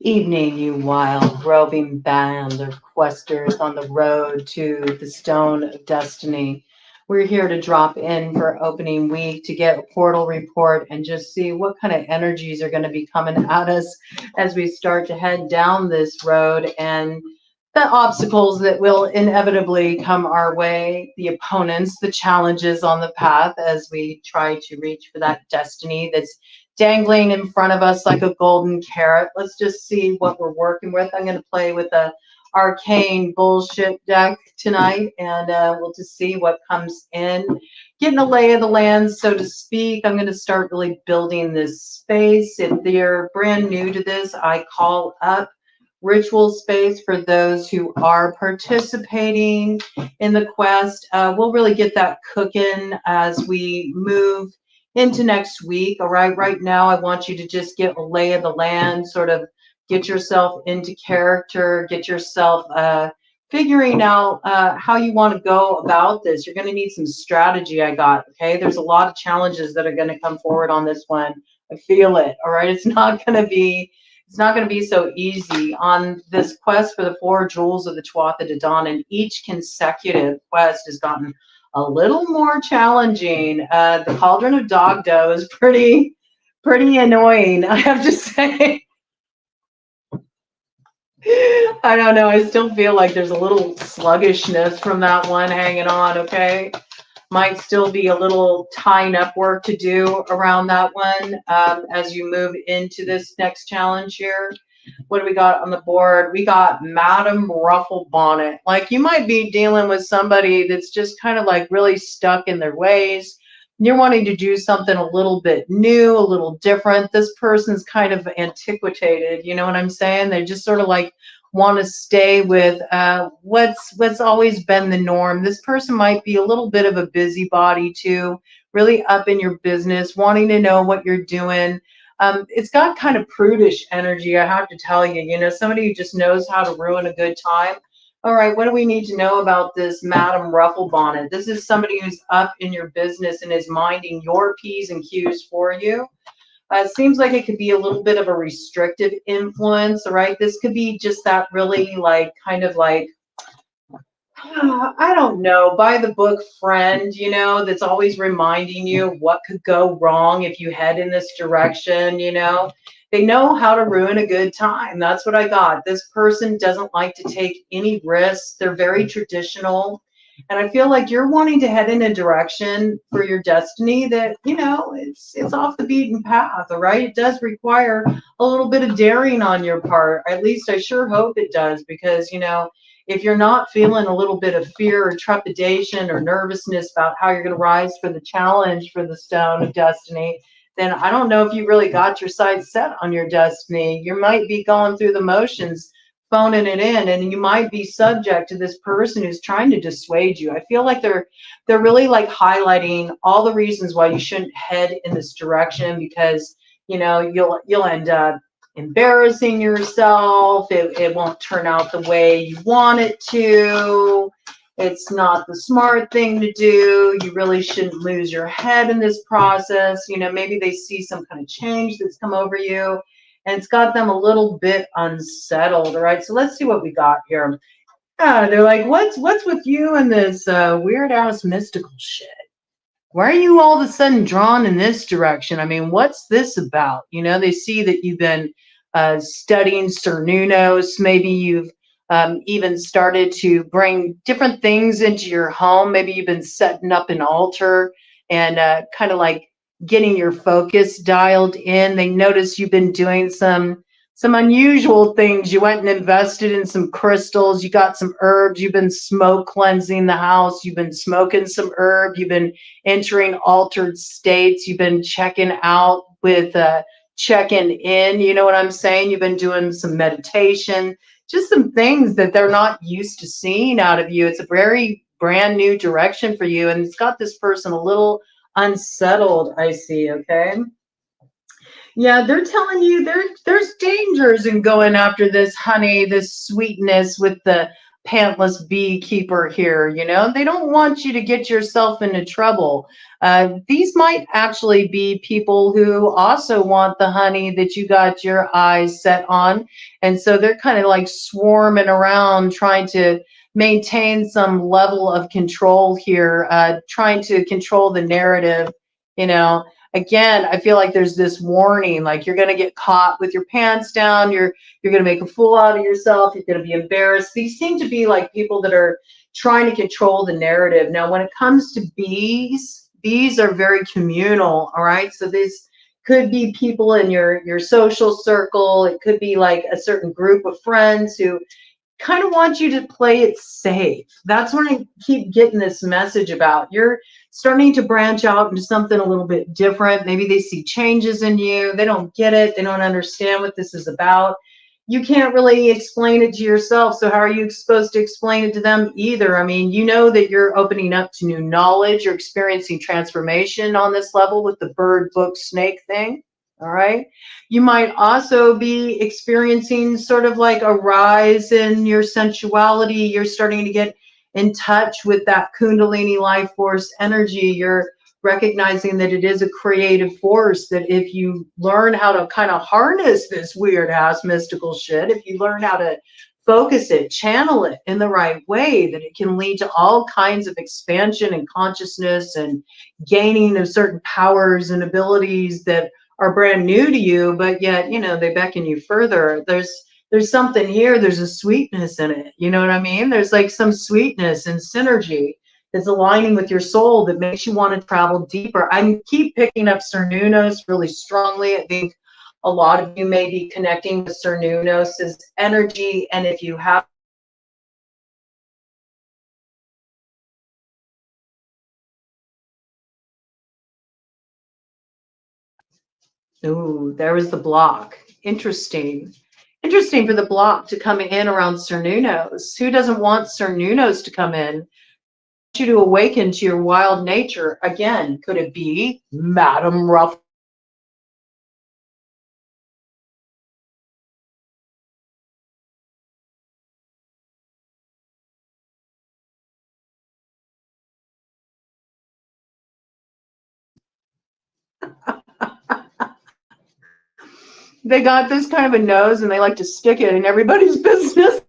Evening, you wild, roving band of questers on the road to the Stone of Destiny. We're here to drop in for opening week to get a portal report and just see what kind of energies are going to be coming at us as we start to head down this road and the obstacles that will inevitably come our way, the opponents, the challenges on the path as we try to reach for that destiny that's dangling in front of us like a golden carrot. Let's just see what we're working with. I'm going to play with a arcane bullshit deck tonight, and we'll just see what comes in. Getting a lay of the land, so to speak. I'm going to start really building this space. If they're brand new to this, I call up ritual space for those who are participating in the quest. We'll really get that cooking as we move into next week. All right, right now I want you to just get a lay of the land, sort of get yourself into character, get yourself figuring out how you want to go about this. You're going to need some strategy, I got, okay? There's a lot of challenges that are going to come forward on this one. I feel it, all right? It's not going to be so easy on this quest for the 4 jewels of the TUATHA to DANNAN. Each consecutive quest has gotten a little more challenging. The Cauldron of Dog Dough is pretty annoying, I have to say. I don't know. I still feel like there's a little sluggishness from that one hanging on, okay? Might still be a little tying up work to do around that one as you move into this next challenge here. What do we got on the board? We got Madam Ruffle Bonnet. Like, you might be dealing with somebody that's just kind of like really stuck in their ways. You're wanting to do something a little bit new, a little different. This person's kind of antiquated, you know what I'm saying? They just sort of like want to stay with what's always been the norm. This person might be a little bit of a busybody too, really up in your business, wanting to know what you're doing. It's got kind of prudish energy, I have to tell you. You know, somebody who just knows how to ruin a good time. All right, what do we need to know about this Madam Ruffle Bonnet? This is somebody who's up in your business and is minding your P's and Q's for you. It seems like it could be a little bit of a restrictive influence, all right? This could be just that really like, kind of like, I don't know, by the book friend, you know, that's always reminding you of what could go wrong if you head in this direction, you know. They know how to ruin a good time. That's what I got. This person doesn't like to take any risks. They're very traditional. And I feel like you're wanting to head in a direction for your destiny that, you know, it's off the beaten path, all right? It does require a little bit of daring on your part. At least I sure hope it does, because, you know, if you're not feeling a little bit of fear or trepidation or nervousness about how you're going to rise for the challenge for the Stone of Destiny, then I don't know if you really got your sights set on your destiny. You might be going through the motions, phoning it in, and you might be subject to this person who's trying to dissuade you. I feel like they're really like highlighting all the reasons why you shouldn't head in this direction, because, you know, you'll end up embarrassing yourself. It won't turn out the way you want it to. It's not the smart thing to do. You really shouldn't lose your head in this process. You know, maybe they see some kind of change that's come over you, and it's got them a little bit unsettled. All right, so let's see what we got here. They're like, what's with you and this weird ass mystical shit? Why are you all of a sudden drawn in this direction? I mean, what's this about? You know, they see that you've been studying Cernunos. Maybe you've even started to bring different things into your home. Maybe you've been setting up an altar and kind of like getting your focus dialed in. They notice you've been doing some unusual things. You went and invested in some crystals. You got some herbs. You've been smoke cleansing the house. You've been smoking some herb. You've been entering altered states. You've been checking out with checking in. You know what I'm saying? You've been doing some meditation, just some things that they're not used to seeing out of you. It's a very brand new direction for you. And it's got this person a little unsettled, I see, okay? Yeah, they're telling you there's dangers in going after this honey, this sweetness with the pantless beekeeper here, you know? They don't want you to get yourself into trouble. These might actually be people who also want the honey that you got your eyes set on. And so they're kind of like swarming around trying to maintain some level of control here, trying to control the narrative, you know? Again, I feel like there's this warning, like you're going to get caught with your pants down. You're going to make a fool out of yourself. You're going to be embarrassed. These seem to be like people that are trying to control the narrative. Now, when it comes to bees are very communal. All right. So this could be people in your social circle. It could be like a certain group of friends who kind of want you to play it safe. That's what I keep getting this message about. You're starting to branch out into something a little bit different. Maybe they see changes in you. They don't get it. They don't understand what this is about. You can't really explain it to yourself. So how are you supposed to explain it to them either? I mean, you know that you're opening up to new knowledge. You're experiencing transformation on this level with the bird, book, snake thing. All right. You might also be experiencing sort of like a rise in your sensuality. You're starting to get in touch with that Kundalini life force energy. You're recognizing that it is a creative force, that if you learn how to kind of harness this weird ass mystical shit, if you learn how to focus it, channel it in the right way, that it can lead to all kinds of expansion and consciousness and gaining of certain powers and abilities that are brand new to you, but yet, you know, they beckon you further. There's something here. There's a sweetness in it. You know what I mean? There's like some sweetness and synergy that's aligning with your soul that makes you want to travel deeper. I keep picking up Cernunnos really strongly. I think a lot of you may be connecting with Cernunnos' energy. And if you have ooh, there was the block. Interesting. Interesting for the block to come in around Cernunnos. Who doesn't want Cernunnos to come in? I want you to awaken to your wild nature. Again, could it be Madam Ruffle? They got this kind of a nose and they like to stick it in everybody's business.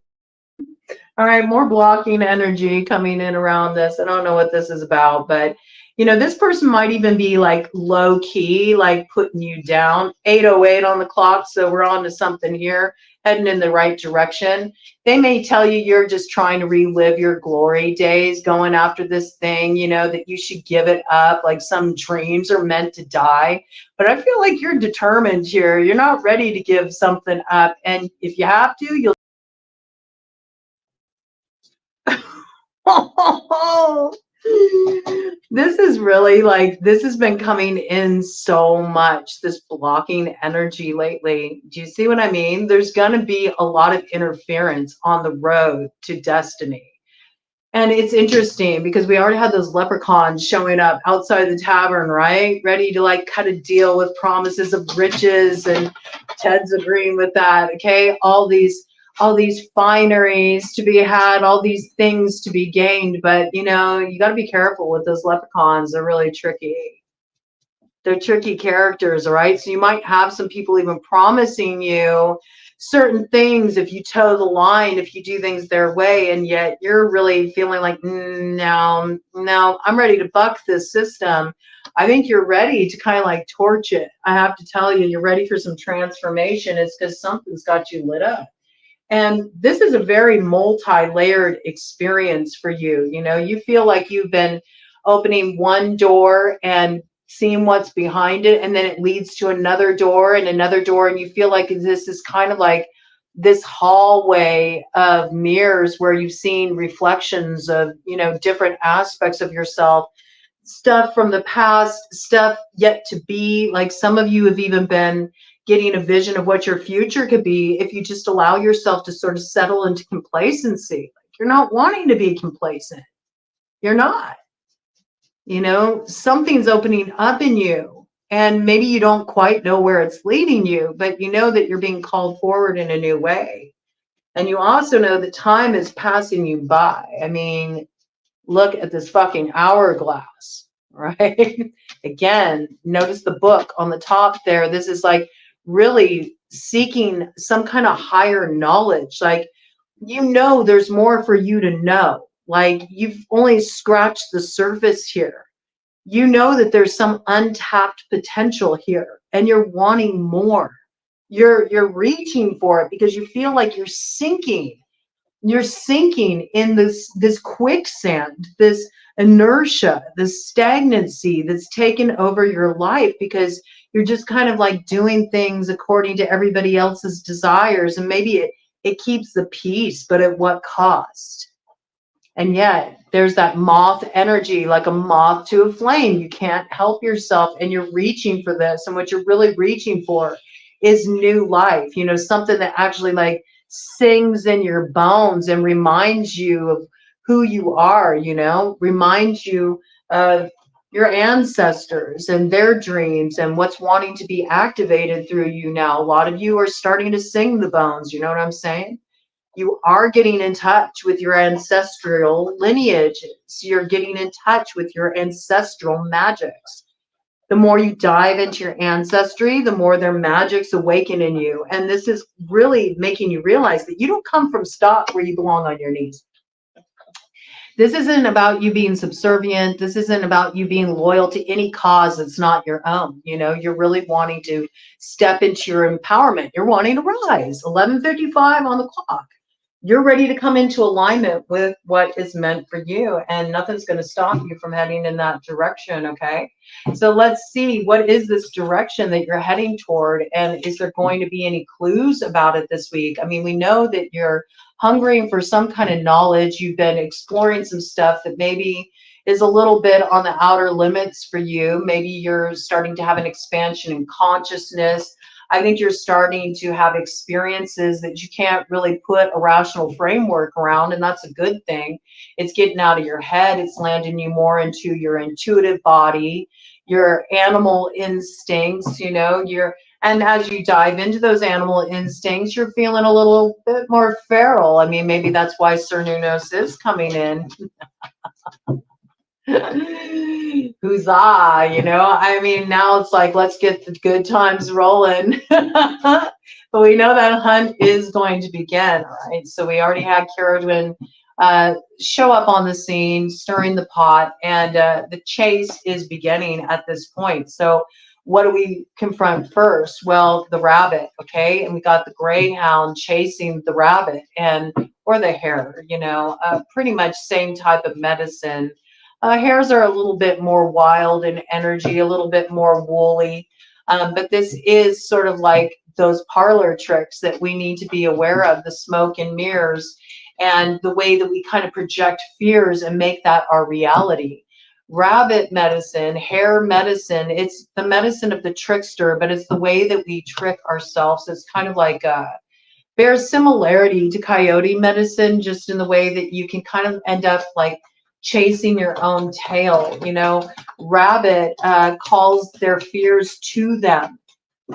All right, more blocking energy coming in around this. I don't know what this is about, but you know, this person might even be like low key, like putting you down. 8:08 on the clock, so we're on to something here, heading in the right direction. They may tell you you're just trying to relive your glory days, going after this thing, you know, that you should give it up, like some dreams are meant to die. But I feel like you're determined here. You're not ready to give something up. And if you have to, you'll this is really like, this has been coming in so much, this blocking energy lately. Do you see what I mean? There's going to be a lot of interference on the road to destiny. And it's interesting because we already had those leprechauns showing up outside the tavern, right? Ready to like cut a deal with promises of riches, and Ted's agreeing with that. Okay. All these fineries to be had, all these things to be gained. But you know, you got to be careful with those leprechauns. They're really tricky. They're tricky characters, all right? So you might have some people even promising you certain things if you toe the line, if you do things their way, and yet you're really feeling like, no, I'm ready to buck this system. I think you're ready to kind of like torch it. I have to tell you, you're ready for some transformation. It's because something's got you lit up. And this is a very multi-layered experience for you. You know, you feel like you've been opening one door and seeing what's behind it, and then it leads to another door and another door, and you feel like this is kind of like this hallway of mirrors where you've seen reflections of, you know, different aspects of yourself, stuff from the past, stuff yet to be. Like some of you have even been getting a vision of what your future could be if you just allow yourself to sort of settle into complacency. Like you're not wanting to be complacent. You're not. You know, something's opening up in you, and maybe you don't quite know where it's leading you, but you know that you're being called forward in a new way. And you also know that time is passing you by. I mean, look at this fucking hourglass, right? Again, notice the book on the top there. This is like really seeking some kind of higher knowledge. Like, you know, there's more for you to know. Like, you've only scratched the surface here. You know that there's some untapped potential here and you're wanting more. You're reaching for it because you feel like you're sinking in this quicksand, this inertia, this stagnancy that's taken over your life because you're just kind of like doing things according to everybody else's desires, and maybe it keeps the peace, but at what cost? And yet there's that moth energy, like a moth to a flame. You can't help yourself and you're reaching for this. And what you're really reaching for is new life, you know, something that actually like sings in your bones and reminds you of who you are, you know, reminds you of your ancestors and their dreams and what's wanting to be activated through you now. A lot of you are starting to sing the bones, you know what I'm saying? You are getting in touch with your ancestral lineages. You're getting in touch with your ancestral magics. The more you dive into your ancestry, the more their magics awaken in you. And this is really making you realize that you don't come from stock where you belong on your knees. This isn't about you being subservient. This isn't about you being loyal to any cause that's not your own. You know, you're really wanting to step into your empowerment. You're wanting to rise. 11:55 on the clock. You're ready to come into alignment with what is meant for you, and nothing's going to stop you from heading in that direction. Okay, so let's see, what is this direction that you're heading toward, and is there going to be any clues about it this week? I mean, we know that you're hungering for some kind of knowledge. You've been exploring some stuff that maybe is a little bit on the outer limits for you. Maybe you're starting to have an expansion in consciousness. I think you're starting to have experiences that you can't really put a rational framework around, and that's a good thing. It's getting out of your head. It's landing you more into your intuitive body, your animal instincts, you know, and as you dive into those animal instincts, you're feeling a little bit more feral. I mean, maybe that's why Cernunnos is coming in. Huzzah, you know, I mean, now it's like, let's get the good times rolling. But we know that hunt is going to begin, right? So we already had Carradine show up on the scene, stirring the pot, and the chase is beginning at this point. So what do we confront first? Well, the rabbit, okay? And we got the greyhound chasing the rabbit, and or the hare, you know, pretty much same type of medicine. Hares are a little bit more wild in energy, a little bit more woolly, but this is sort of like those parlor tricks that we need to be aware of, the smoke and mirrors, and the way that we kind of project fears and make that our reality. Rabbit medicine, hare medicine, it's the medicine of the trickster, but it's the way that we trick ourselves. It's kind of like bears similarity to coyote medicine, just in the way that you can kind of end up like chasing your own tail. You know, rabbit calls their fears to them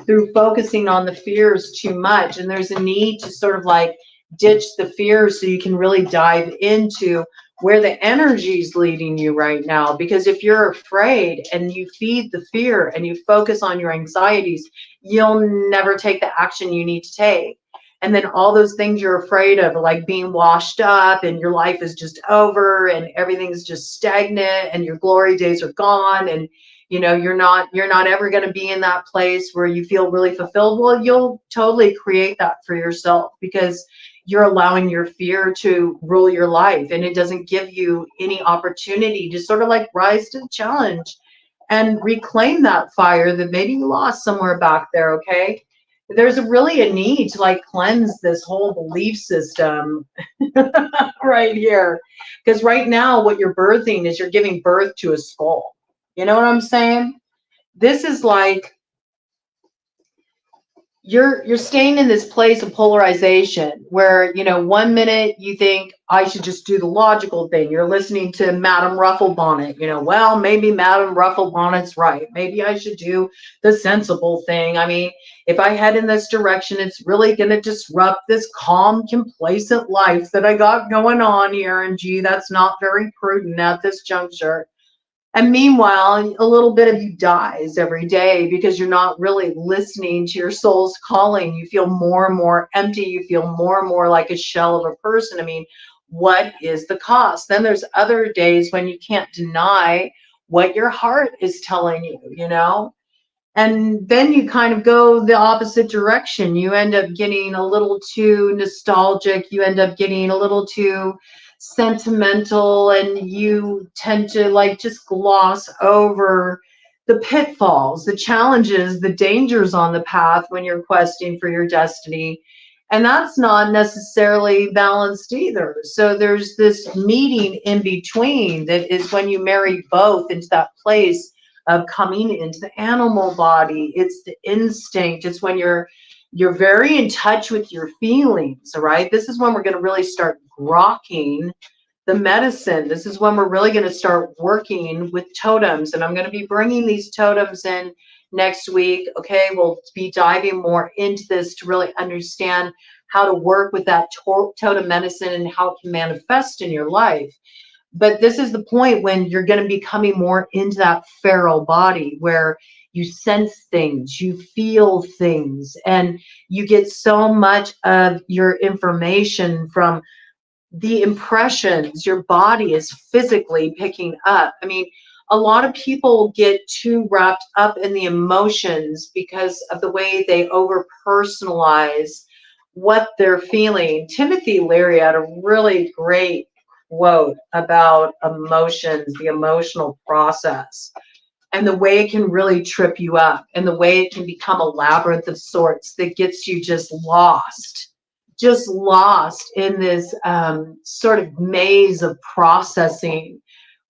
through focusing on the fears too much. And there's a need to sort of like ditch the fears so you can really dive into where the energy is leading you right now. Because if you're afraid and you feed the fear and you focus on your anxieties, you'll never take the action you need to take. And then all those things you're afraid of, like being washed up and your life is just over and everything's just stagnant and your glory days are gone, and you know you're not ever going to be in that place where you feel really fulfilled. Well, you'll totally create that for yourself because you're allowing your fear to rule your life, and it doesn't give you any opportunity to sort of like rise to the challenge and reclaim that fire that maybe you lost somewhere back there. Okay, there's really a need to like cleanse this whole belief system right here, because right now what you're birthing is you're giving birth to a skull. You know what I'm saying? This is like you're staying in this place of polarization where, you know, 1 minute you think I should just do the logical thing. You're listening to Madame Ruffle Bonnet, you know, well, maybe Madame Ruffle Bonnet's right. Maybe I should do the sensible thing. I mean, if I head in this direction, it's really going to disrupt this calm, complacent life that I got going on here. And gee, that's not very prudent at this juncture. And meanwhile, a little bit of you dies every day because you're not really listening to your soul's calling. You feel more and more empty. You feel more and more like a shell of a person. I mean, what is the cost? Then there's other days when you can't deny what your heart is telling you, you know? And then you kind of go the opposite direction. You end up getting a little too nostalgic. You end up getting a little too sentimental, and you tend to like just gloss over the pitfalls, the challenges, the dangers on the path when you're questing for your destiny. And that's not necessarily balanced either. So there's this meeting in between that is when you marry both into that place of coming into the animal body. It's the instinct. It's when you're very in touch with your feelings. All right. This is when we're going to really start grokking the medicine. This is when we're really going to start working with totems. And I'm going to be bringing these totems in next week. Okay. We'll be diving more into this to really understand how to work with that totem medicine and how it can manifest in your life. But this is the point when you're going to be coming more into that feral body where you sense things, you feel things, and you get so much of your information from the impressions your body is physically picking up. I mean, a lot of people get too wrapped up in the emotions because of the way they over personalize what they're feeling. Timothy Leary had a really great quote about emotions, the emotional process, and the way it can really trip you up, and the way it can become a labyrinth of sorts that gets you just lost in this sort of maze of processing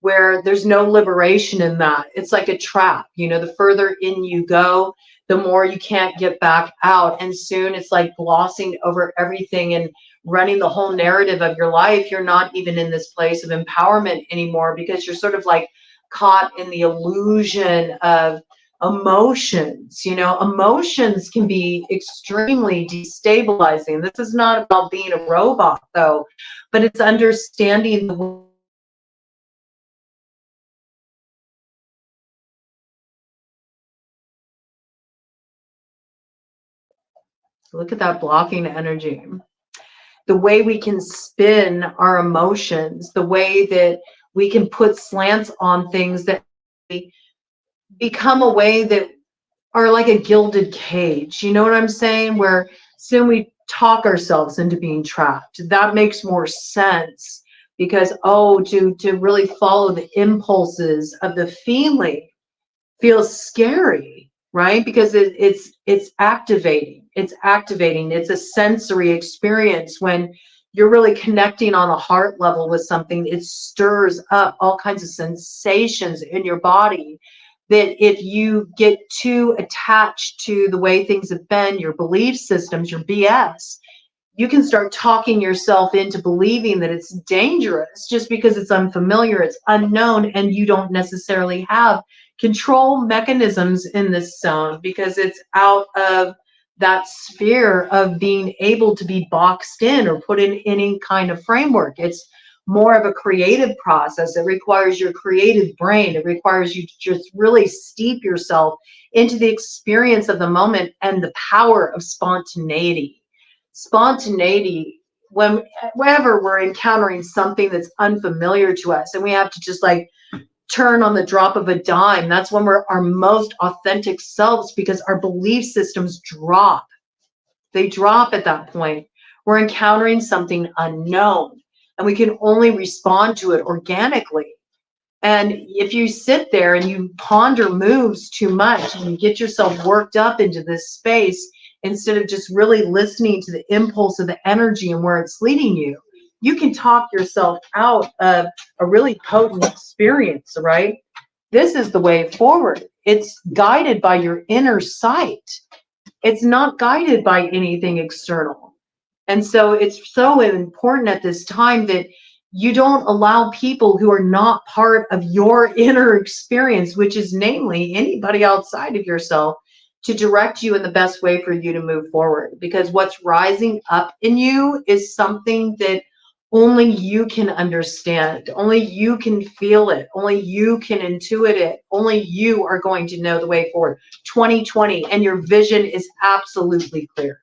where there's no liberation in that. It's like a trap. You know, the further in you go, the more you can't get back out. And soon it's like glossing over everything and running the whole narrative of your life. You're not even in this place of empowerment anymore because you're sort of like caught in the illusion of emotions. You know, emotions can be extremely destabilizing. This is not about being a robot though, but it's understanding the look at that blocking energy. The way we can spin our emotions, the way that we can put slants on things that become a way that are like a gilded cage. You know what I'm saying? Where soon we talk ourselves into being trapped. That makes more sense because, oh, to really follow the impulses of the feeling feels scary, right? Because it's activating. It's activating. It's a sensory experience when you're really connecting on a heart level with something. It stirs up all kinds of sensations in your body that if you get too attached to the way things have been, your belief systems, your BS, you can start talking yourself into believing that it's dangerous just because it's unfamiliar, it's unknown, and you don't necessarily have control mechanisms in this zone because it's out of that sphere of being able to be boxed in or put in any kind of framework. It's more of a creative process. It requires your creative brain. It requires you to just really steep yourself into the experience of the moment and the power of spontaneity. Spontaneity, whenever we're encountering something that's unfamiliar to us and we have to just like turn on the drop of a dime, that's when we're our most authentic selves because our belief systems drop. They drop at that point. We're encountering something unknown and we can only respond to it organically. And if you sit there and you ponder moves too much and you get yourself worked up into this space instead of just really listening to the impulse of the energy and where it's leading you, you can talk yourself out of a really potent experience, right? This is the way forward. It's guided by your inner sight. It's not guided by anything external. And so it's so important at this time that you don't allow people who are not part of your inner experience, which is namely anybody outside of yourself, to direct you in the best way for you to move forward. Because what's rising up in you is something that only you can understand, only you can feel it, only you can intuit it, only you are going to know the way forward. 2020, and your vision is absolutely clear.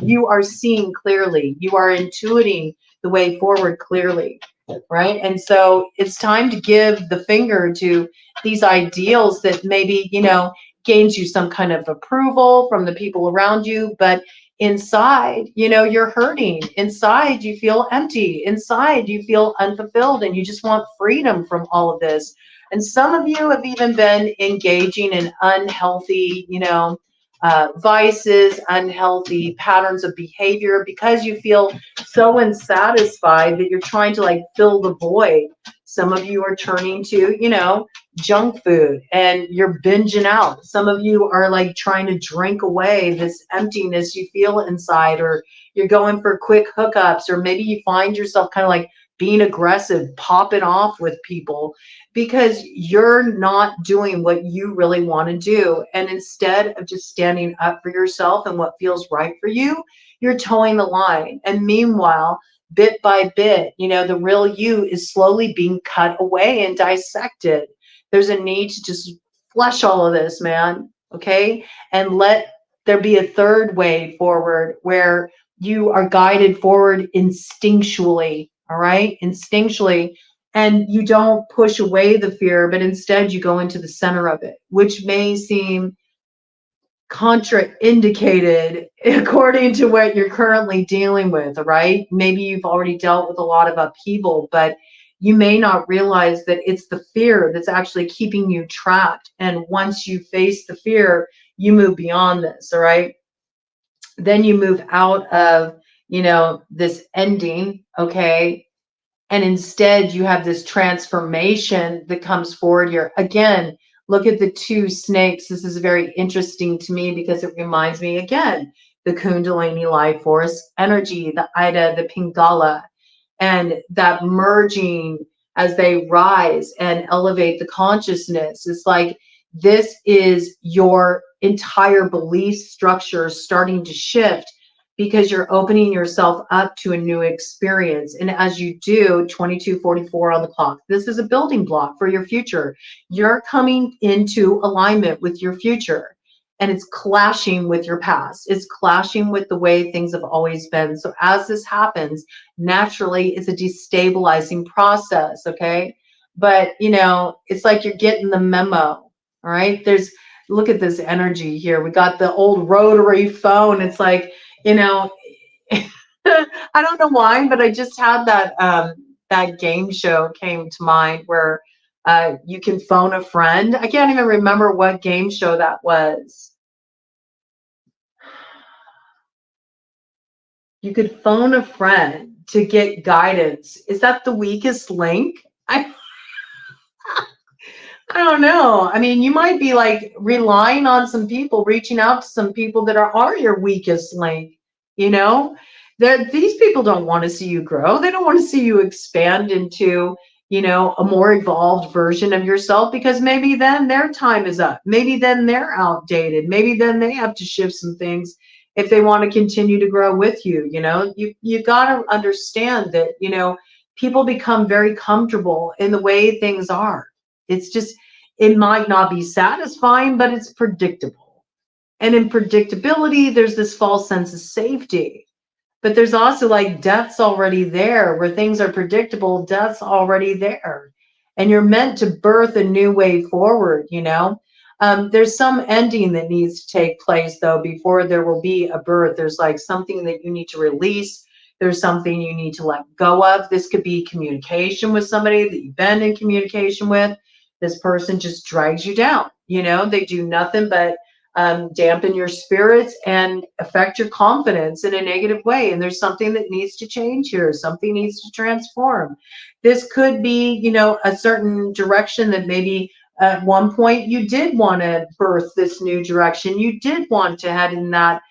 You are seeing clearly, you are intuiting the way forward clearly, right? And so it's time to give the finger to these ideals that maybe, you know, gains you some kind of approval from the people around you, but inside, you know, you're hurting. Inside, you feel empty. Inside, you feel unfulfilled, and you just want freedom from all of this. And some of you have even been engaging in unhealthy, you know, vices, unhealthy patterns of behavior, because you feel so unsatisfied that you're trying to like fill the void. Some of you are turning to, you know, junk food and you're binging out. Some of you are like trying to drink away this emptiness you feel inside, or you're going for quick hookups, or maybe you find yourself kind of like being aggressive, popping off with people because you're not doing what you really want to do. And instead of just standing up for yourself and what feels right for you, you're towing the line. And meanwhile, bit by bit, you know, the real you is slowly being cut away and dissected. There's a need to just flush all of this, man, okay? And let there be a third way forward where you are guided forward instinctually, all right? Instinctually. And you don't push away the fear, but instead you go into the center of it, which may seem contraindicated according to what you're currently dealing with, right? Maybe you've already dealt with a lot of upheaval, but you may not realize that it's the fear that's actually keeping you trapped. And once you face the fear, you move beyond this, all right? Then you move out of, you know, this ending, okay? And instead you have this transformation that comes forward here. Again, look at the two snakes. This is very interesting to me because it reminds me again, the Kundalini life force energy, the Ida, the Pingala, and that merging as they rise and elevate the consciousness. It's like this is your entire belief structure starting to shift because you're opening yourself up to a new experience. And as you do, 2244 on the clock, this is a building block for your future. You're coming into alignment with your future, and it's clashing with your past. It's clashing with the way things have always been. So as this happens, naturally, it's a destabilizing process, okay? But, you know, it's like you're getting the memo, all right? Look at this energy here. We got the old rotary phone. It's like, you know, I don't know why, but I just had that game show came to mind where you can phone a friend. I can't even remember what game show that was. You could phone a friend to get guidance. Is that the weakest link? I don't know. I mean, you might be like relying on some people, reaching out to some people that are your weakest link, you know? These people don't want to see you grow. They don't want to see you expand into, you know, a more evolved version of yourself, because maybe then their time is up. Maybe then they're outdated. Maybe then they have to shift some things if they want to continue to grow with you. You know, you got to understand that, you know, people become very comfortable in the way things are. It's just, it might not be satisfying, but it's predictable. And in predictability, there's this false sense of safety. But there's also like death's already there. Where things are predictable, death's already there. And you're meant to birth a new way forward, you know? There's some ending that needs to take place, though, before there will be a birth. There's like something that you need to release. There's something you need to let go of. This could be communication with somebody that you've been in communication with. This person just drags you down. You know, they do nothing but dampen your spirits and affect your confidence in a negative way. And there's something that needs to change here. Something needs to transform. This could be, you know, a certain direction that maybe At one point, you did want to birth this new direction. You did want to head in that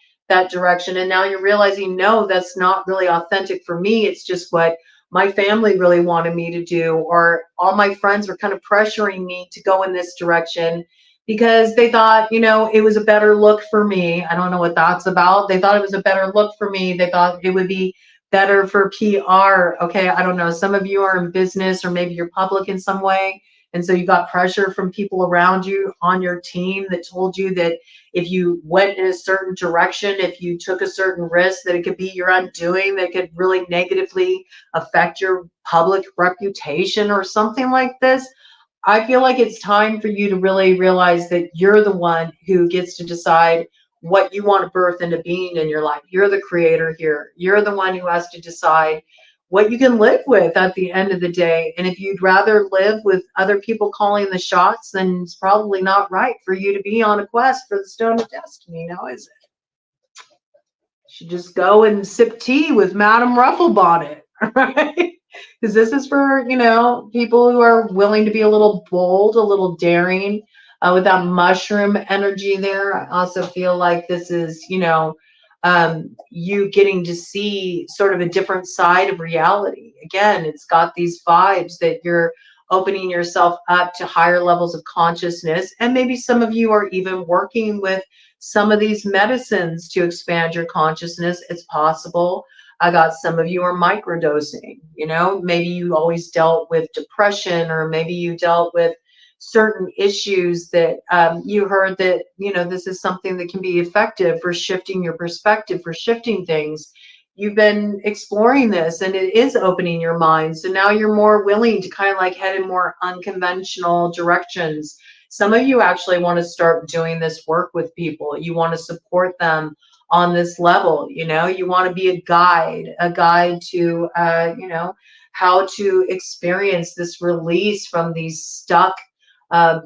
direction, and now you're realizing, no, that's not really authentic for me. It's just what my family really wanted me to do, or all my friends were kind of pressuring me to go in this direction because they thought, it was a better look for me. I don't know what that's about. They thought it was a better look for me. They thought it would be better for PR. Okay, I don't know. Some of you are in business, or maybe you're public in some way. And so you got pressure from people around you on your team that told you that if you went in a certain direction, if you took a certain risk, that it could be your undoing, that could really negatively affect your public reputation or something like this. I feel like it's time for you to really realize that you're the one who gets to decide what you want to birth into being in your life. You're the creator here. You're the one who has to decide what you can live with at the end of the day. And if you'd rather live with other people calling the shots, then it's probably not right for you to be on a quest for the Stone of Destiny, now is it? You should just go and sip tea with Madame Ruffle Bonnet, right? Because this is for, people who are willing to be a little bold, a little daring, with that mushroom energy there. I also feel like this is, you getting to see sort of a different side of reality. Again, it's got these vibes that you're opening yourself up to higher levels of consciousness. And maybe some of you are even working with some of these medicines to expand your consciousness. It's possible. I got some of you are microdosing, maybe you always dealt with depression, or maybe you dealt with certain issues that you heard that, this is something that can be effective for shifting your perspective, for shifting things. You've been exploring this and it is opening your mind. So now you're more willing to kind of like head in more unconventional directions. Some of you actually want to start doing this work with people. You want to support them on this level. You want to be a guide to, how to experience this release from these stuck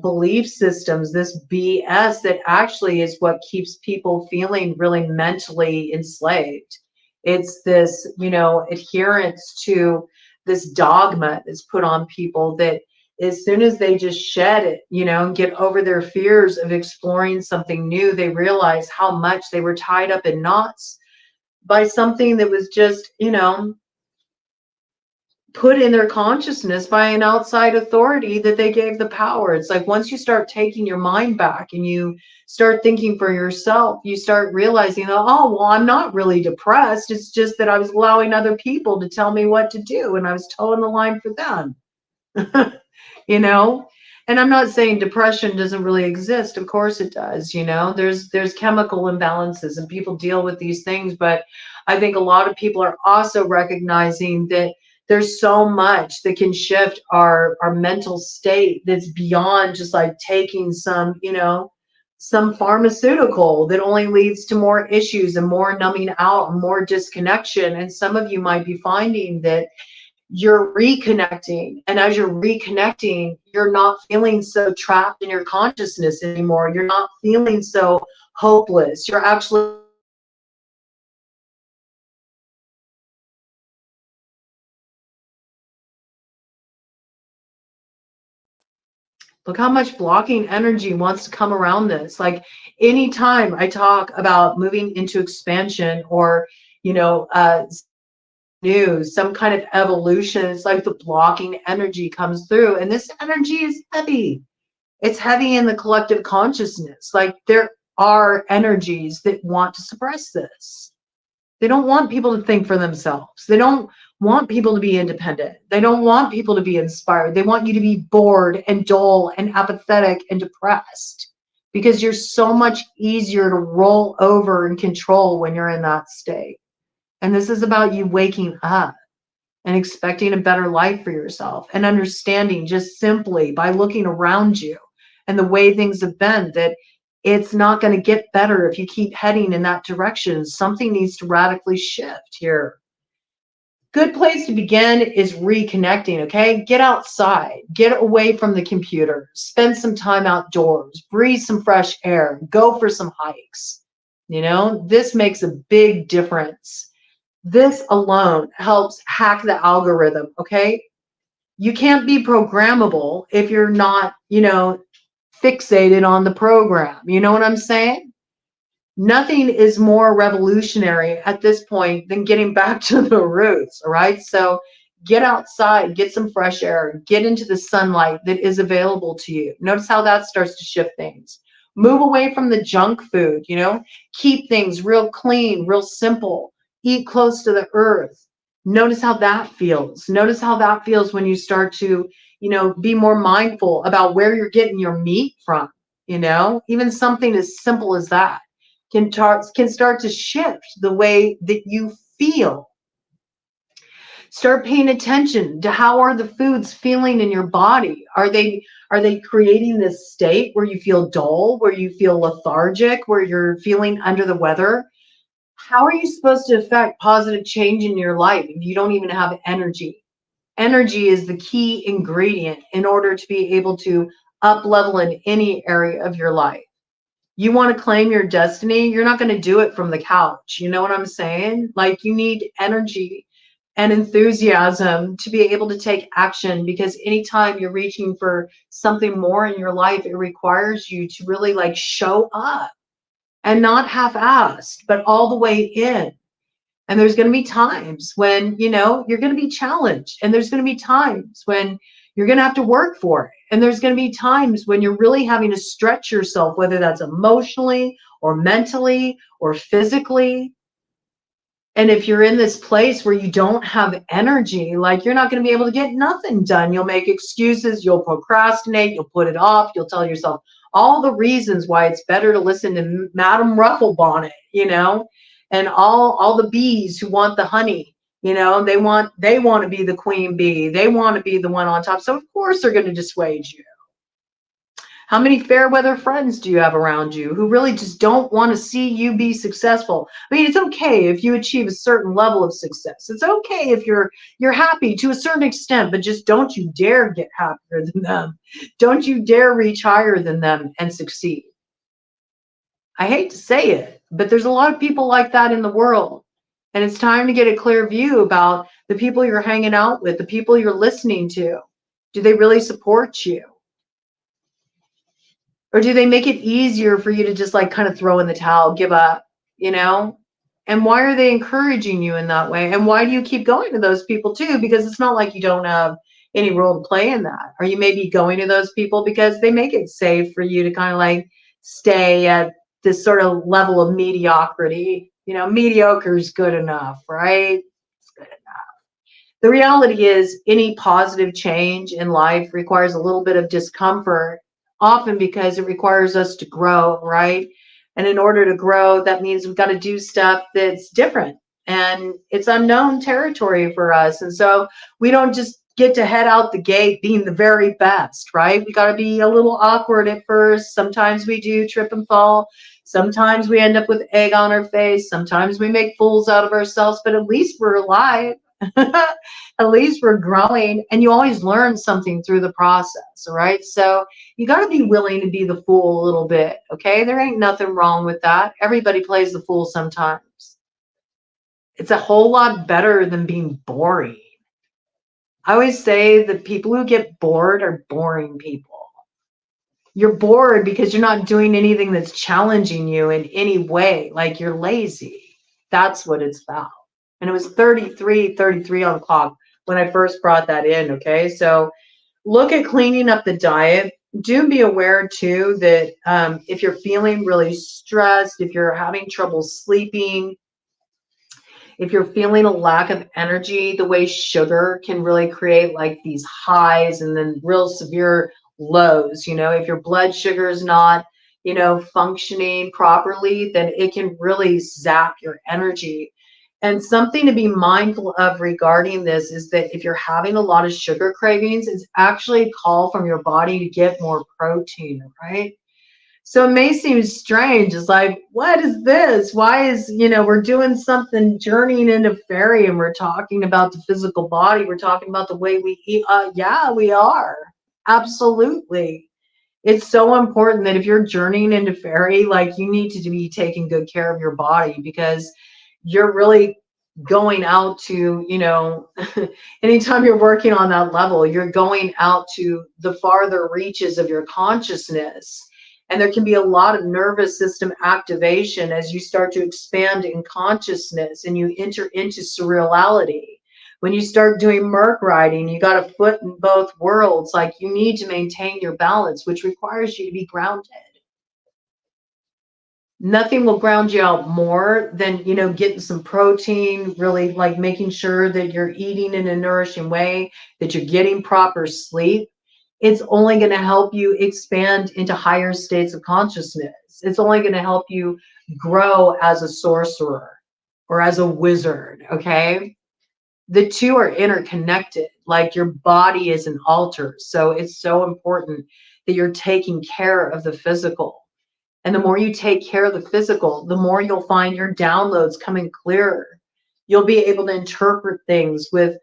belief systems, this BS that actually is what keeps people feeling really mentally enslaved. It's this, adherence to this dogma that's put on people that as soon as they just shed it, and get over their fears of exploring something new, they realize how much they were tied up in knots by something that was just, put in their consciousness by an outside authority that they gave the power. It's like once you start taking your mind back and you start thinking for yourself, you start realizing, oh, well, I'm not really depressed. It's just that I was allowing other people to tell me what to do, and I was toeing the line for them. And I'm not saying depression doesn't really exist. Of course it does. There's chemical imbalances and people deal with these things, but I think a lot of people are also recognizing that there's so much that can shift our mental state that's beyond just like taking some pharmaceutical that only leads to more issues and more numbing out and more disconnection. And some of you might be finding that you're reconnecting. And as you're reconnecting, you're not feeling so trapped in your consciousness anymore. You're not feeling so hopeless. You're actually look how much blocking energy wants to come around this. Like anytime I talk about moving into expansion or, new, some kind of evolution, it's like the blocking energy comes through. And this energy is heavy. It's heavy in the collective consciousness. Like there are energies that want to suppress this. They don't want people to think for themselves. They don't want people to be independent. They don't want people to be inspired. They want you to be bored and dull and apathetic and depressed because you're so much easier to roll over and control when you're in that state. And this is about you waking up and expecting a better life for yourself and understanding just simply by looking around you and the way things have been that it's not going to get better if you keep heading in that direction. Something needs to radically shift here. Good place to begin is reconnecting, okay? Get outside, get away from the computer, spend some time outdoors, breathe some fresh air, go for some hikes. This makes a big difference. This alone helps hack the algorithm, okay? You can't be programmable if you're not, fixated on the program. You know what I'm saying? Nothing is more revolutionary at this point than getting back to the roots, all right? So get outside, get some fresh air, get into the sunlight that is available to you. Notice how that starts to shift things. Move away from the junk food, you know, keep things real clean, real simple, eat close to the earth. Notice how that feels. Notice how that feels when you start to, you know, be more mindful about where you're getting your meat from, you know, even something as simple as that can start to shift the way that you feel. Start paying attention to how are the foods feeling in your body. Are they creating this state where you feel dull, where you feel lethargic, where you're feeling under the weather? How are you supposed to affect positive change in your life if you don't even have energy? Energy is the key ingredient in order to be able to up level in any area of your life. You want to claim your destiny, you're not going to do it from the couch. You know what I'm saying? Like, you need energy and enthusiasm to be able to take action, because anytime you're reaching for something more in your life, it requires you to really like show up and not half-assed, but all the way in. And there's going to be times when, you know, you're going to be challenged, and there's going to be times when you're going to have to work for it. And there's going to be times when you're really having to stretch yourself, whether that's emotionally or mentally or physically. And if you're in this place where you don't have energy, like, you're not going to be able to get nothing done. You'll make excuses, you'll procrastinate, you'll put it off, you'll tell yourself all the reasons why it's better to listen to Madam Ruffle Bonnet, you know, and all the bees who want the honey, you know, they want to be the queen bee. They want to be the one on top. So of course they're going to dissuade you. How many fair weather friends do you have around you who really just don't want to see you be successful? I mean, it's okay if you achieve a certain level of success. It's okay if you're happy to a certain extent, but just don't you dare get happier than them. Don't you dare reach higher than them and succeed. I hate to say it, but there's a lot of people like that in the world. And it's time to get a clear view about the people you're hanging out with, the people you're listening to. Do they really support you? Or do they make it easier for you to just like kind of throw in the towel, give up, you know? And why are they encouraging you in that way? And why do you keep going to those people too? Because it's not like you don't have any role to play in that. Are you maybe going to those people because they make it safe for you to kind of like stay at this sort of level of mediocrity? You know, mediocre is good enough, right? It's good enough. The reality is, any positive change in life requires a little bit of discomfort, often because it requires us to grow, right? And in order to grow, that means we've got to do stuff that's different, and it's unknown territory for us. And so we don't just get to head out the gate being the very best, right? We got to be a little awkward at first. Sometimes we do trip and fall. Sometimes we end up with egg on our face. Sometimes we make fools out of ourselves, but at least we're alive. At least we're growing, and you always learn something through the process, all right? So you got to be willing to be the fool a little bit, okay? There ain't nothing wrong with that. Everybody plays the fool sometimes. It's a whole lot better than being boring. I always say that people who get bored are boring people. You're bored because you're not doing anything that's challenging you in any way, like you're lazy. That's what it's about. And it was 33 on the clock when I first brought that in, okay? So look at cleaning up the diet. Do be aware, too, that if you're feeling really stressed, if you're having trouble sleeping, if you're feeling a lack of energy, the way sugar can really create like these highs and then real severe lows, you know, if your blood sugar is not, you know, functioning properly, then it can really zap your energy. And something to be mindful of regarding this is that if you're having a lot of sugar cravings, it's actually a call from your body to get more protein, right? So it may seem strange. It's like, what is this? Why is, you know, we're doing something journeying into fairy and we're talking about the physical body. We're talking about the way we eat. Yeah, we are. Absolutely. It's so important that if you're journeying into fairy, like, you need to be taking good care of your body, because you're really going out to, you know, anytime you're working on that level, you're going out to the farther reaches of your consciousness. And there can be a lot of nervous system activation as you start to expand in consciousness and you enter into surreality. When you start doing Merc riding, you got a foot in both worlds. Like, you need to maintain your balance, which requires you to be grounded. Nothing will ground you out more than, you know, getting some protein, really like making sure that you're eating in a nourishing way, that you're getting proper sleep. It's only going to help you expand into higher states of consciousness. It's only going to help you grow as a sorcerer or as a wizard. Okay. The two are interconnected. Like, your body is an altar. So it's so important that you're taking care of the physical. And the more you take care of the physical, the more you'll find your downloads coming clearer. You'll be able to interpret things with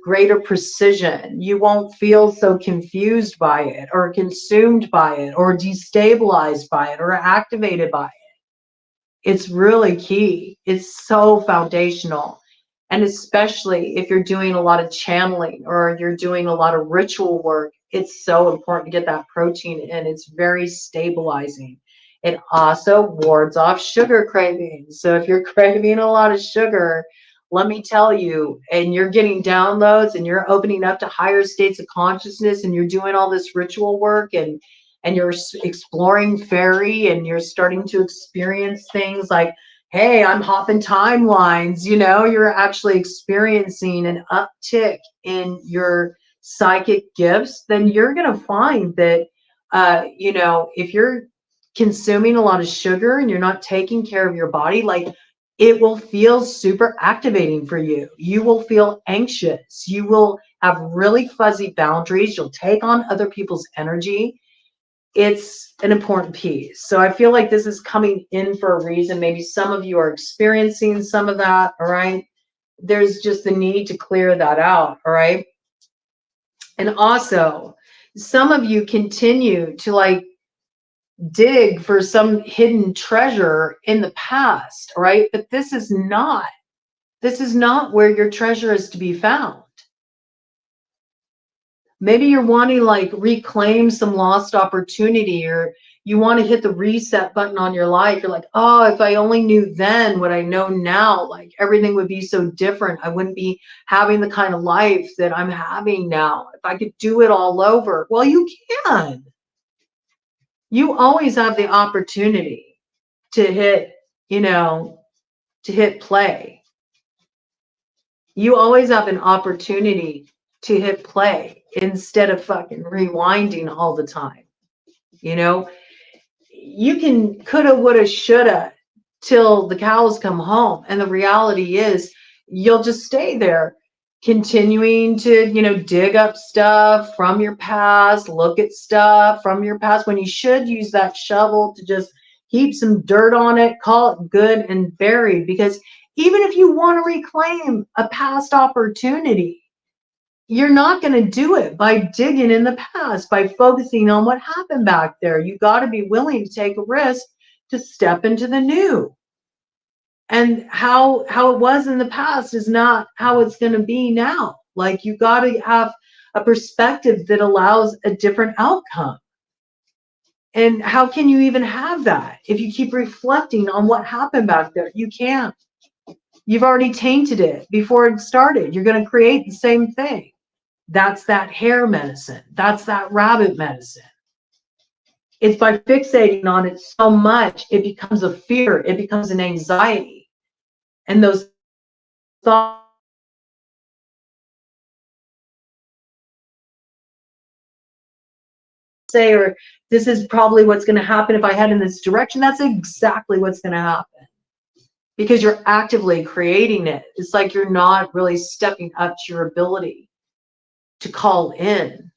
greater precision. You won't feel so confused by it or consumed by it or destabilized by it or activated by it. It's really key. It's so foundational. And especially if you're doing a lot of channeling or you're doing a lot of ritual work, it's so important to get that protein in. It's very stabilizing. It also wards off sugar cravings. So if you're craving a lot of sugar, let me tell you, and you're getting downloads and you're opening up to higher states of consciousness and you're doing all this ritual work and you're exploring fairy and you're starting to experience things like, hey, I'm hopping timelines, you know, you're actually experiencing an uptick in your psychic gifts, then you're going to find that, you know, if you're consuming a lot of sugar and you're not taking care of your body, like, it will feel super activating for you. You will feel anxious. You will have really fuzzy boundaries. You'll take on other people's energy. It's an important piece. So I feel like this is coming in for a reason. Maybe some of you are experiencing some of that. All right. There's just the need to clear that out. All right. And also, some of you continue to like dig for some hidden treasure in the past, right? But this is not where your treasure is to be found. Maybe you're wanting like reclaim some lost opportunity, or you want to hit the reset button on your life. You're like, oh, if I only knew then what I know now, like everything would be so different. I wouldn't be having the kind of life that I'm having now. If I could do it all over. Well, you can. You always have the opportunity to hit, you know, to hit play. You always have an opportunity to hit play instead of fucking rewinding all the time. You know, you can coulda, woulda, shoulda till the cows come home. And the reality is you'll just stay there continuing to, you know, dig up stuff from your past, look at stuff from your past, when you should use that shovel to just heap some dirt on it, call it good and buried. Because even if you want to reclaim a past opportunity, you're not going to do it by digging in the past, by focusing on what happened back there. You got to be willing to take a risk to step into the new. And how it was in the past is not how it's going to be now. Like, you got to have a perspective that allows a different outcome. And how can you even have that if you keep reflecting on what happened back there? You can't. You've already tainted it before it started. You're going to create the same thing. That's that hair medicine. That's that rabbit medicine. It's by fixating on it so much, it becomes a fear. It becomes an anxiety. And those thoughts say, or this is probably what's going to happen if I head in this direction. That's exactly what's going to happen. Because you're actively creating it. It's like you're not really stepping up to your ability to call in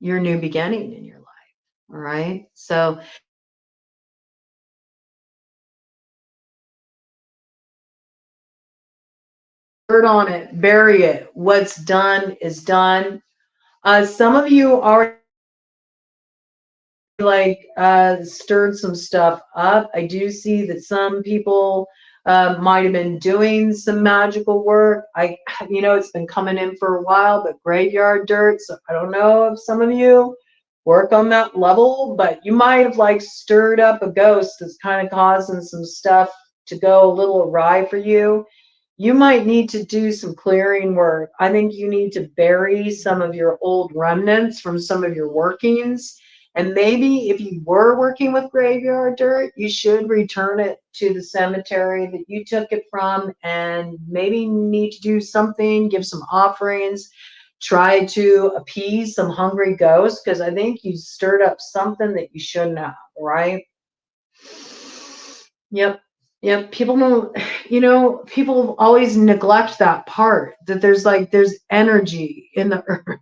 your new beginning in your life. All right. So dirt on it, bury it. What's done is done. Some of you already like stirred some stuff up. I do see that some people might have been doing some magical work. It's been coming in for a while, but graveyard dirt. So I don't know if some of you work on that level, but you might have like stirred up a ghost that's kind of causing some stuff to go a little awry for you. You might need to do some clearing work. I think you need to bury some of your old remnants from some of your workings. And maybe if you were working with graveyard dirt, you should return it to the cemetery that you took it from, and maybe need to do something, give some offerings, try to appease some hungry ghosts, because I think you stirred up something that you shouldn't have, right? Yep. Yep. People don't, people always neglect that part, that there's energy in the earth.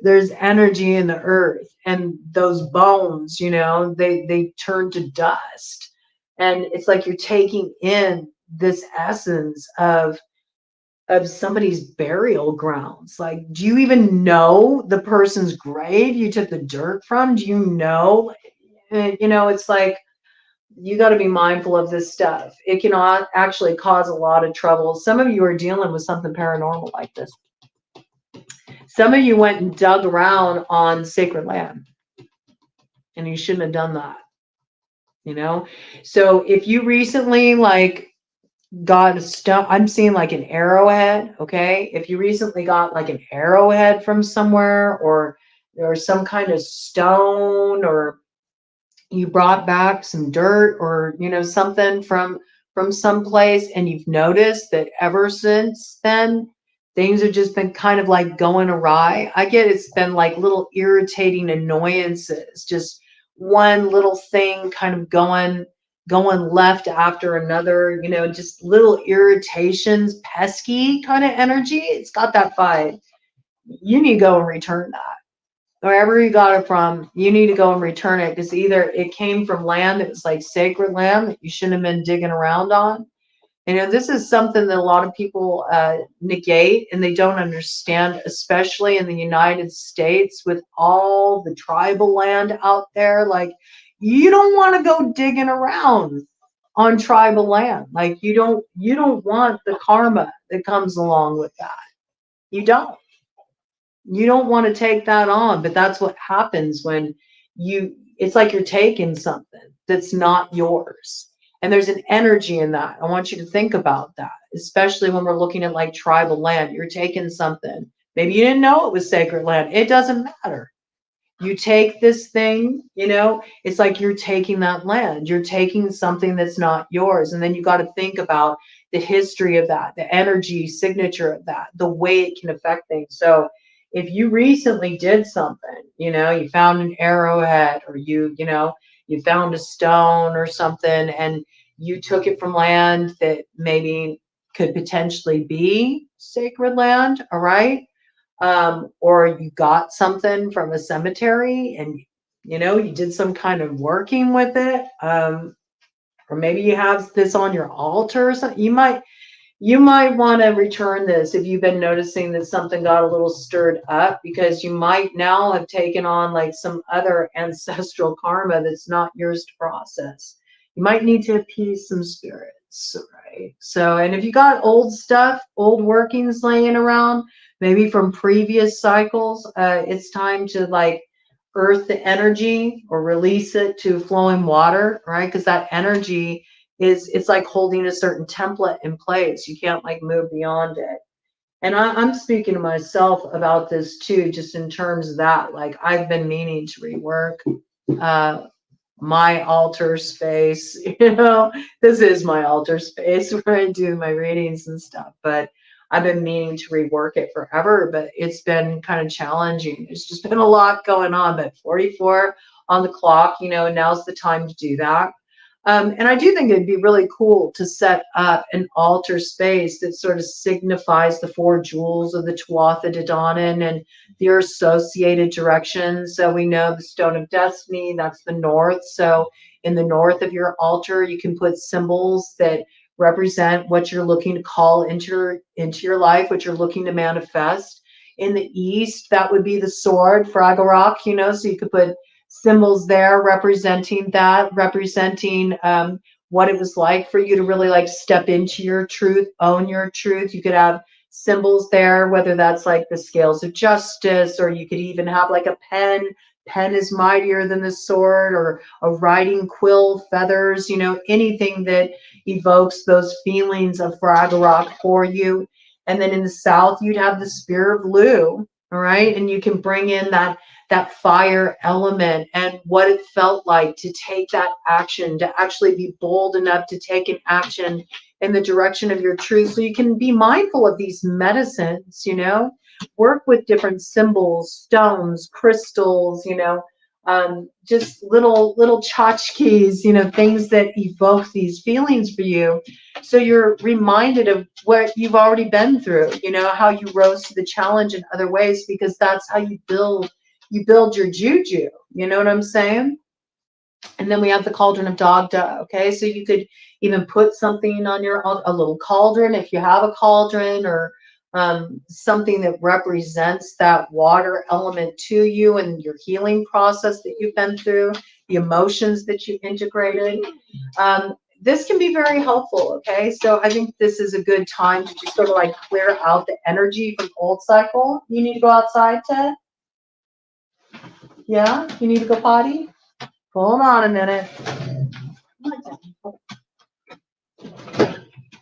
There's energy in the earth, and those bones, they turn to dust. And it's like you're taking in this essence of somebody's burial grounds. Like, do you even know the person's grave you took the dirt from? Do you know? It's like, you got to be mindful of this stuff. It can actually cause a lot of trouble. Some of you are dealing with something paranormal like this. Some of you went and dug around on sacred land, and you shouldn't have done that. So if you recently got a stone, I'm seeing like an arrowhead. Okay, if you recently got like an arrowhead from somewhere, or some kind of stone, or you brought back some dirt, or something from some place, and you've noticed that ever since then things have just been kind of like going awry. I get it's been like little irritating annoyances, just one little thing kind of going left after another, just little irritations, pesky kind of energy. It's got that vibe. You need to go and return that. Wherever you got it from, you need to go and return it, because either it came from land that was like sacred land that you shouldn't have been digging around on. This is something that a lot of people negate, and they don't understand, especially in the United States with all the tribal land out there. Like, you don't want to go digging around on tribal land. Like, you don't want the karma that comes along with that. You don't. You don't want to take that on, but that's what happens when it's like you're taking something that's not yours. And there's an energy in that. I want you to think about that, especially when we're looking at like tribal land. You're taking something. Maybe you didn't know it was sacred land. It doesn't matter. You take this thing, it's like you're taking that land. You're taking something that's not yours. And then you got to think about the history of that, the energy signature of that, the way it can affect things. So if you recently did something, you found an arrowhead, or you found a stone or something, and you took it from land that maybe could potentially be sacred land, all right? Or you got something from a cemetery, and you did some kind of working with it, or maybe you have this on your altar or something. You might want to return this if you've been noticing that something got a little stirred up, because you might now have taken on like some other ancestral karma that's not yours to process. You might need to appease some spirits, right? So, and if you got old stuff, old workings laying around, maybe from previous cycles, it's time to like earth the energy or release it to flowing water, right? Because that energy it's like holding a certain template in place. You can't like move beyond it. And I'm speaking to myself about this too, just in terms of that. Like, I've been meaning to rework my altar space. This is my altar space where I do my readings and stuff, but I've been meaning to rework it forever, but it's been kind of challenging. There's just been a lot going on, but 44 on the clock, now's the time to do that. And I do think it'd be really cool to set up an altar space that sort of signifies the 4 jewels of the TUATHA DANNAN and their associated directions. So we know the Stone of Destiny, that's the north. So in the north of your altar, you can put symbols that represent what you're looking to call into your life, what you're looking to manifest. In the east, that would be the sword, Fraggle Rock, so you could put symbols there representing that, representing what it was like for you to really like step into your truth, own your truth. You could have symbols there, whether that's like the scales of justice, or you could even have like a pen. Pen is mightier than the sword, or a riding quill, feathers, you know, anything that evokes those feelings of Ragnarok for you. And then in the south, you'd have the spear of Lu, all right? And you can bring in that fire element and what it felt like to take that action, to actually be bold enough to take an action in the direction of your truth. So you can be mindful of these medicines, you know, work with different symbols, stones, crystals, you know, just little tchotchkes, you know, things that evoke these feelings for you. So you're reminded of what you've already been through, you know, how you rose to the challenge in other ways, because that's how you build your juju. You know what I'm saying? And then we have the cauldron of Dagda. Okay, so you could even put something on a little cauldron if you have a cauldron, or something that represents that water element to you and your healing process that you've been through, the emotions that you integrated. This can be very helpful. Okay, so I think this is a good time to just sort of like clear out the energy from old cycle. You need to go outside, Ted? Yeah, you need to go potty? Hold on a minute.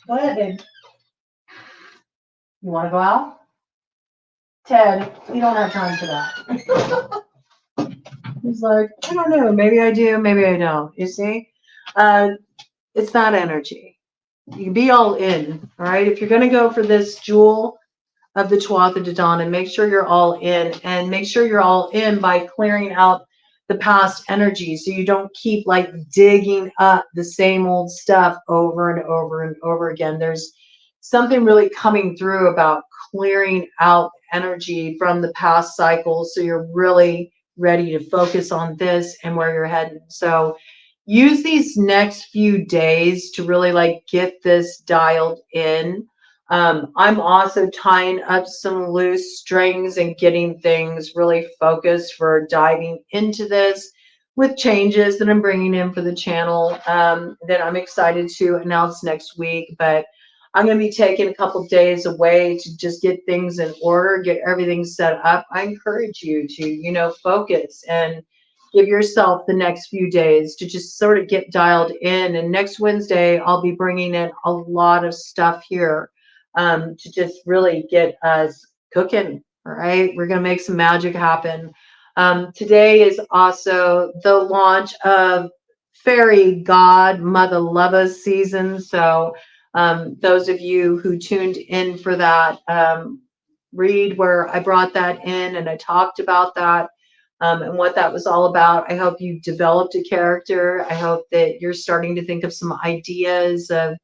Go ahead, babe. You want to go out? Ted, we don't have time for that. He's like, I don't know. Maybe I do, maybe I don't. You see? It's not energy. You can be all in, all right? If you're going to go for this jewel of the TUATHA de DANNAN, make sure you're all in, and make sure you're all in by clearing out the past energy, so you don't keep like digging up the same old stuff over and over and over again. There's something really coming through about clearing out energy from the past cycles, so you're really ready to focus on this and where you're heading. So use these next few days to really like get this dialed in. I'm also tying up some loose strings and getting things really focused for diving into this, with changes that I'm bringing in for the channel that I'm excited to announce next week. But I'm going to be taking a couple days away to just get things in order, get everything set up. I encourage you to, you know, focus and give yourself the next few days to just sort of get dialed in. And next Wednesday, I'll be bringing in a lot of stuff here to just really get us cooking. All right, we're going to make some magic happen. Today is also the launch of Fairy God Mother Lover season. So those of you who tuned in for that, read where I brought that in and I talked about that. And what that was all about. I hope you developed a character. I hope that you're starting to think of some ideas of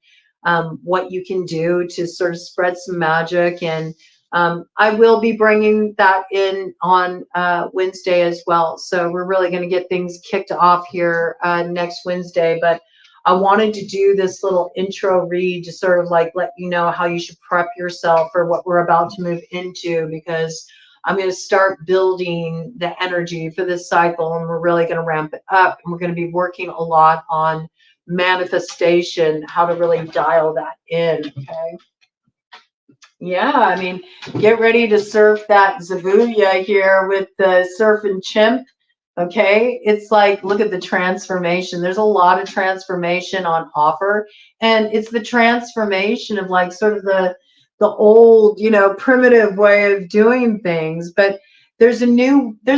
what you can do to sort of spread some magic. And I will be bringing that in on Wednesday as well. So we're really going to get things kicked off here next Wednesday. But I wanted to do this little intro read to sort of like let you know how you should prep yourself for what we're about to move into, because I'm going to start building the energy for this cycle, and we're really going to ramp it up. And we're going to be working a lot on manifestation, how to really dial that in. Okay. Yeah, I mean, get ready to surf that Zabuya here with the surfing chimp. Okay, it's like, look at the transformation. There's a lot of transformation on offer, and it's the transformation of like sort of the old, you know, primitive way of doing things, but there's a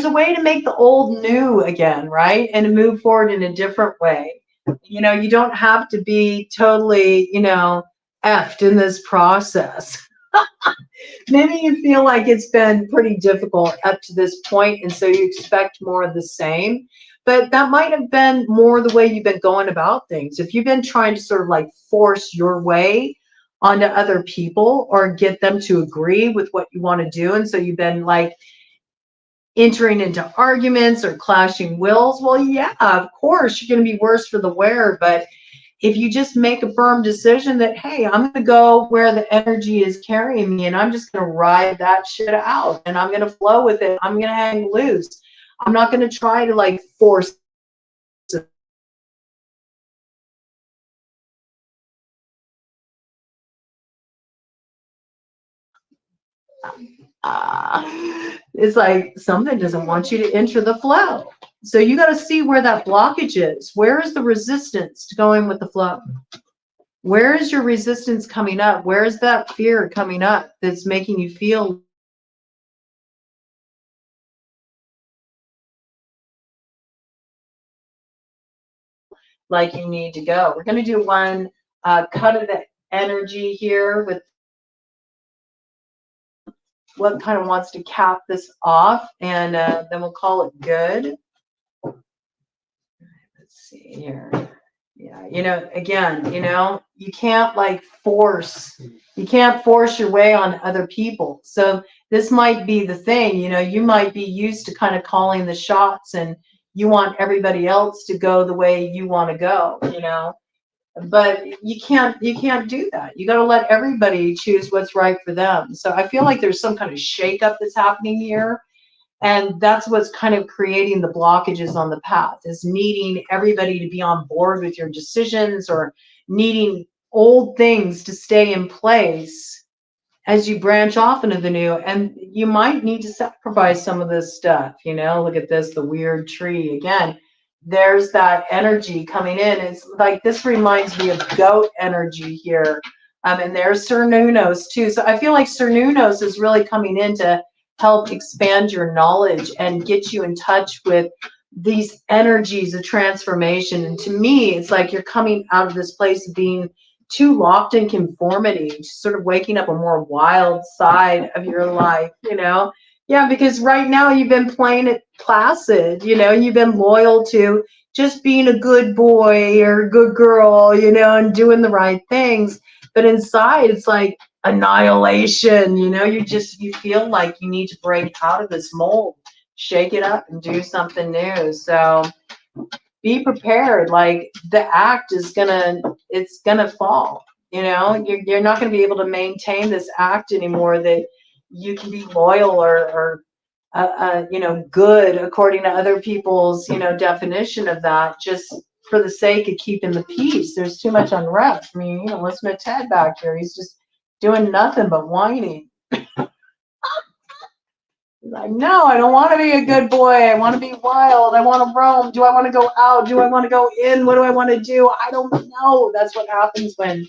way to make the old new again, right? And to move forward in a different way. You know, you don't have to be totally, you know, effed in this process. Maybe you feel like it's been pretty difficult up to this point, and so you expect more of the same. But that might have been more the way you've been going about things. If you've been trying to sort of like force your way onto other people or get them to agree with what you want to do, and so you've been like entering into arguments or clashing wills, well, yeah, of course, you're going to be worse for the wear. But if you just make a firm decision that, hey, I'm going to go where the energy is carrying me, and I'm just going to ride that shit out, and I'm going to flow with it, I'm going to hang loose. I'm not going to try to like force It's like something doesn't want you to enter the flow. So you got to see where that blockage is. Where is the resistance to going with the flow? Where is your resistance coming up? Where is that fear coming up that's making you feel like you need to go? We're going to do one cut of the energy here with what kind of wants to cap this off, and then we'll call it good. Let's see here. Yeah, you know, again, you know, you can't like force your way on other people. So this might be the thing, you know, you might be used to kind of calling the shots and you want everybody else to go the way you want to go, you know. But you can't do that. You got to let everybody choose what's right for them. So I feel like there's some kind of shakeup that's happening here, and that's what's kind of creating the blockages on the path, is needing everybody to be on board with your decisions, or needing old things to stay in place as you branch off into the new. And you might need to sacrifice some of this stuff, you know. Look at this, the weird tree again. There's that energy coming in. It's like, this reminds me of goat energy here. And there's Sir Nunos too. So I feel like Sir Nunos is really coming in to help expand your knowledge and get you in touch with these energies of transformation. And to me, it's like you're coming out of this place of being too locked in conformity, sort of waking up a more wild side of your life, you know? Yeah, because right now you've been playing it placid, you know, you've been loyal to just being a good boy or a good girl, you know, and doing the right things. But inside, it's like annihilation, you know, you feel like you need to break out of this mold, shake it up and do something new. So be prepared. Like, the act is it's gonna fall, you know. You're not gonna be able to maintain this act anymore, that you can be loyal or you know, good according to other people's, you know, definition of that, just for the sake of keeping the peace. There's too much unrest. I mean, you know, listen to Ted back here. He's just doing nothing but whining. Like, no, I don't want to be a good boy. I want to be wild. I want to roam. Do I want to go out? Do I want to go in? What do I want to do? I don't know. That's what happens when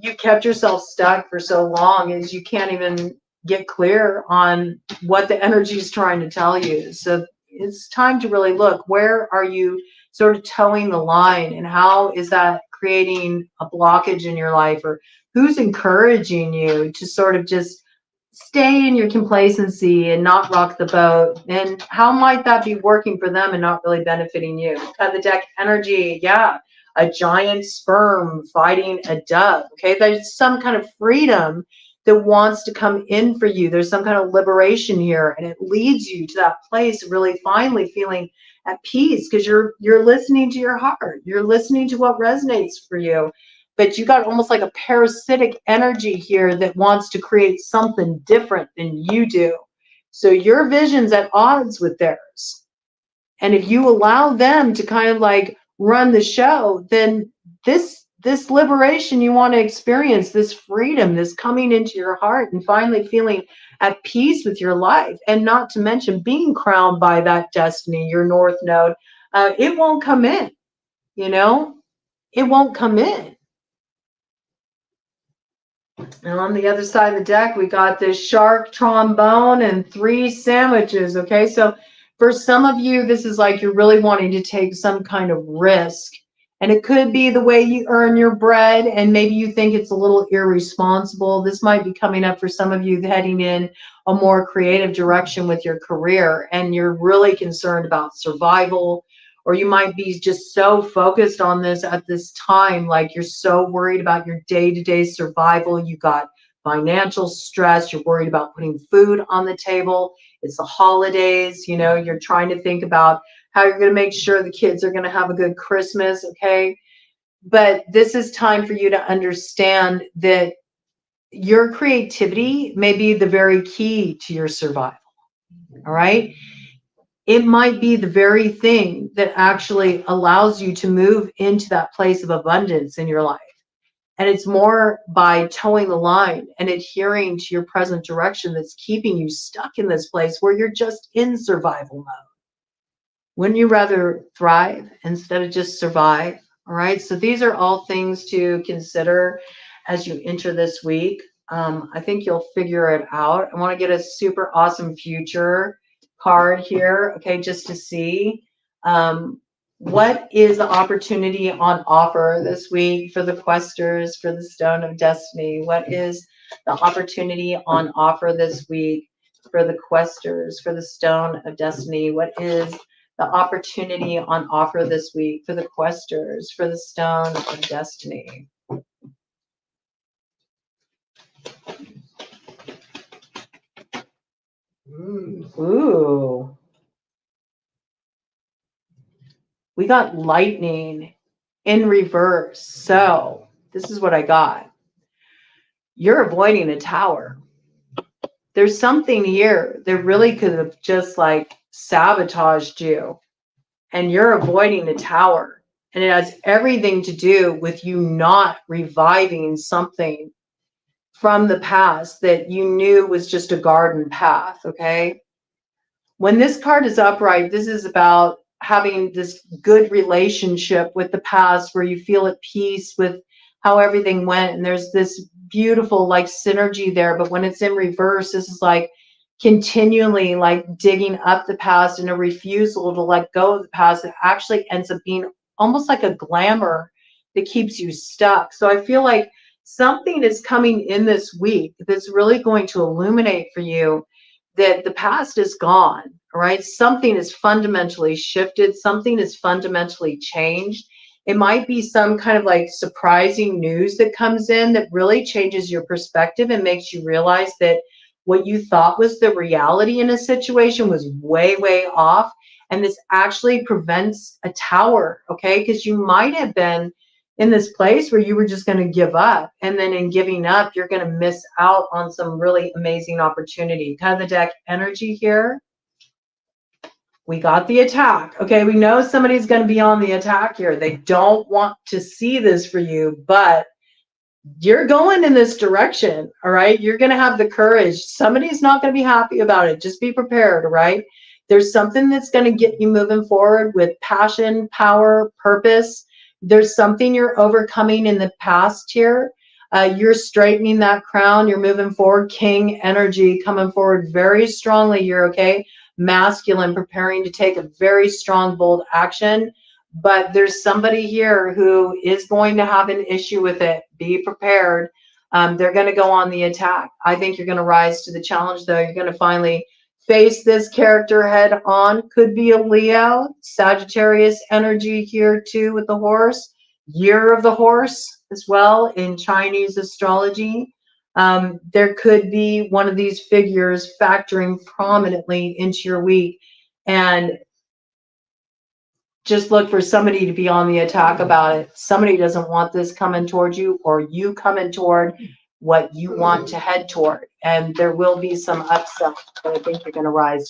you kept yourself stuck for so long, is you can't even get clear on what the energy is trying to tell you. So it's time to really look, where are you sort of towing the line, and how is that creating a blockage in your life, or who's encouraging you to sort of just stay in your complacency and not rock the boat, and how might that be working for them and not really benefiting you? Cut the deck energy. Yeah, a giant sperm fighting a dove. Okay, there's some kind of freedom that wants to come in for you. There's some kind of liberation here, and it leads you to that place of really finally feeling at peace, because you're listening to your heart, you're listening to what resonates for you. But you got almost like a parasitic energy here that wants to create something different than you do. So your vision's at odds with theirs. And if you allow them to kind of like run the show, then this liberation you want to experience, this freedom, this coming into your heart and finally feeling at peace with your life, and not to mention being crowned by that destiny, your north node, it won't come in, you know, it won't come in. And on the other side of the deck, we got this shark, trombone, and 3 sandwiches. Okay, so for some of you, this is like you're really wanting to take some kind of risk. And it could be the way you earn your bread, and maybe you think it's a little irresponsible. This might be coming up for some of you heading in a more creative direction with your career, and you're really concerned about survival. Or you might be just so focused on this at this time, like you're so worried about your day-to-day survival. You got financial stress. You're worried about putting food on the table. It's the holidays. You know, you're trying to think about how you're going to make sure the kids are going to have a good Christmas. Okay. But this is time for you to understand that your creativity may be the very key to your survival. All right. It might be the very thing that actually allows you to move into that place of abundance in your life. And it's more by towing the line and adhering to your present direction that's keeping you stuck in this place where you're just in survival mode. Wouldn't you rather thrive instead of just survive? All right. So these are all things to consider as you enter this week. I think you'll figure it out. I want to get a super awesome future card here. Okay. Just to see what is the opportunity on offer this week for the questers, for the Stone of Destiny? What is the opportunity on offer this week for the questers, for the Stone of Destiny? What is the opportunity on offer this week for the questers, for the Stone of Destiny? Ooh. We got lightning in reverse. So this is what I got. You're avoiding a tower. There's something here that really could have just like sabotaged you, and you're avoiding a tower. And it has everything to do with you not reviving something from the past that you knew was just a garden path, okay? When this card is upright, this is about having this good relationship with the past where you feel at peace with how everything went, and there's this beautiful like synergy there. But when it's in reverse, this is like continually like digging up the past and a refusal to let go of the past. It actually ends up being almost like a glamour that keeps you stuck. So I feel like something is coming in this week that's really going to illuminate for you that the past is gone, all right? Something is fundamentally shifted. Something is fundamentally changed. It might be some kind of like surprising news that comes in that really changes your perspective and makes you realize that what you thought was the reality in a situation was way, way off. And this actually prevents a tower, okay? Because you might have been in this place where you were just going to give up. And then in giving up, you're going to miss out on some really amazing opportunity. Kind of the deck energy here. We got the attack. Okay, we know somebody's going to be on the attack here. They don't want to see this for you, but you're going in this direction, all right? You're going to have the courage. Somebody's not going to be happy about it. Just be prepared, all right? There's something that's going to get you moving forward with passion, power, purpose. There's something you're overcoming in the past here. You're straightening that crown. You're moving forward. King energy coming forward very strongly. You're okay. Masculine, preparing to take a very strong, bold action. But there's somebody here who is going to have an issue with it. Be prepared. They're going to go on the attack. I think you're going to rise to the challenge, though. You're going to finally face this character head on. Could be a Leo, Sagittarius energy here too with the horse. Year of the horse as well in Chinese astrology. There could be one of these figures factoring prominently into your week, and just look for somebody to be on the attack about it. Somebody doesn't want this coming towards you, or you coming toward what you want to head toward. And there will be some upset, but I think you're going to rise